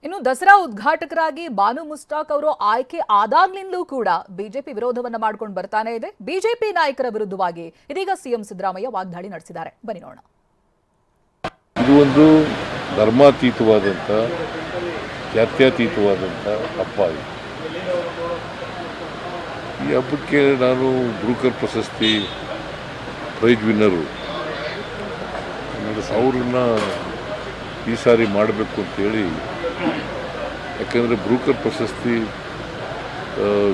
ಇನ್ನು ದಸರಾ ಉದ್ಘಾಟಕರಾಗಿ ಬಾನು ಮುಸ್ತಾಕ್ ಅವರು ಆಯ್ಕೆ ಆದಾಗ್ಲಿಂದಲೂ ಕೂಡ ಬಿಜೆಪಿ ವಿರೋಧವನ್ನ ಮಾಡ್ಕೊಂಡು ಬರ್ತಾನೆ ಇದೆ. ಬಿಜೆಪಿ ನಾಯಕರ ವಿರುದ್ಧವಾಗಿ ಇದೀಗ ಸಿಎಂ ಸಿದ್ದರಾಮಯ್ಯ ವಾಗ್ದಾಳಿ ನಡೆಸಿದ್ದಾರೆ. ಬನ್ನಿ ನೋಡೋಣ. ಇದು ಒಂದು ಧರ್ಮಾತೀತವಾದಂಥ ಜಾತ್ಯತೀತವಾದಂಥ ಹಬ್ಬ. ಈ ಹಬ್ಬಕ್ಕೆ ನಾನು ಬ್ರೂಕರ್ ಪ್ರಶಸ್ತಿ ಪ್ರೈಜ್ ವಿನ್ನರು ಅವ್ರನ್ನ ಈ ಸಾರಿ ಮಾಡಬೇಕು ಅಂತೇಳಿ, ಯಾಕಂದರೆ ಬ್ರೂಕರ್ ಪ್ರಶಸ್ತಿ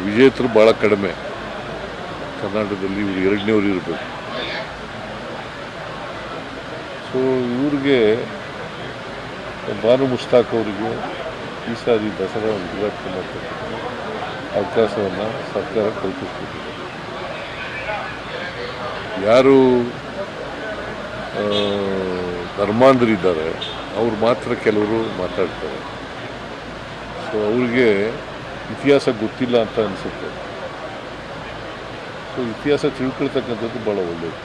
ವಿಜೇತರು ಭಾಳ ಕಡಿಮೆ ಕರ್ನಾಟಕದಲ್ಲಿ. ಇವರು ಎರಡನೇವರು ಇರಬೇಕು. ಸೊ ಇವ್ರಿಗೆ ಬಾನು ಮುಸ್ತಾಕ್ ಅವರಿಗೆ ಈ ಸಾರಿ ದಸರಾ ಉದ್ಘಾಟನೆ ಮಾಡ್ತಕ್ಕಂಥ ಅವಕಾಶವನ್ನು ಸರ್ಕಾರ ಕಲ್ಪಿಸ್ಬಿಟ್ಟಿದೆ. ಯಾರು ಧರ್ಮಾಂಧರಿದ್ದಾರೆ ಅವ್ರು ಮಾತ್ರ ಕೆಲವರು ಮಾತಾಡ್ತಾರೆ. ಸೊ ಅವ್ರಿಗೆ ಇತಿಹಾಸ ಗೊತ್ತಿಲ್ಲ ಅಂತ ಅನಿಸುತ್ತೆ. ಸೊ ಇತಿಹಾಸ ತಿಳ್ಕೊಳ್ತಕ್ಕಂಥದ್ದು ಭಾಳ ಒಳ್ಳೆಯದು.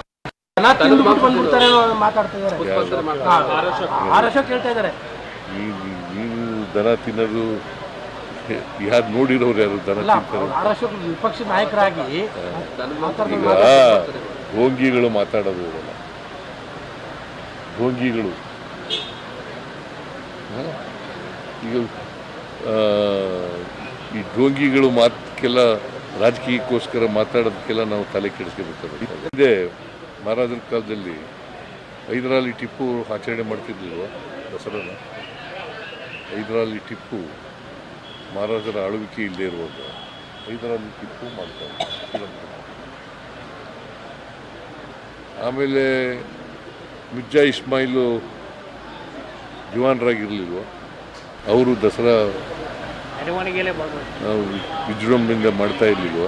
ನೀವು ದನ ತಿನ್ನೋದು ಯಾರು ನೋಡಿರೋರು? ಯಾರು ದನ ತಿಂತಾರೆ? ವಿಪಕ್ಷ ನಾಯಕರಾಗಿ ಈಗ ಢೋಂಗಿಗಳು ಮಾತಾಡೋದು ಇರಲ್ಲ. ಢೋಂಗಿಗಳು ಈಗ ಈ ಢೋಂಗಿಗಳು ಮಾತಕ್ಕೆಲ್ಲ ರಾಜಕೀಯಕ್ಕೋಸ್ಕರ ಮಾತಾಡೋದಕ್ಕೆಲ್ಲ ನಾವು ತಲೆ ಕೆಡಿಸ್ಕೋಬೇಕಾಗುತ್ತೆ. ಹಿಂದೆ ಮಹಾರಾಜರ ಕಾಲದಲ್ಲಿ ಹೈದರಾಲಿ ಟಿಪ್ಪು ಆಚರಣೆ ಮಾಡ್ತಿರ್ಲಿಲ್ವ ದಸರಾನ? ಹೈದರಾಲಿ ಟಿಪ್ಪು ಮಹಾರಾಜರ ಆಳ್ವಿಕೆ ಇಲ್ಲದೆ ಇರುವಾಗ ಹೈದರಾಲಿ ಟಿಪ್ಪು ಮಾಡ್ತಾರೆ. ಆಮೇಲೆ ಮಿರ್ಜಾ ಇಸ್ಮಾಯಿಲು ದಿವಾನರಾಗಿರಲಿಲ್ವ? ಅವರು ದಸರಾ ವಿಜೃಂಭಣೆಯಿಂದ ಮಾಡ್ತಾ ಇರಲಿಲ್ವ?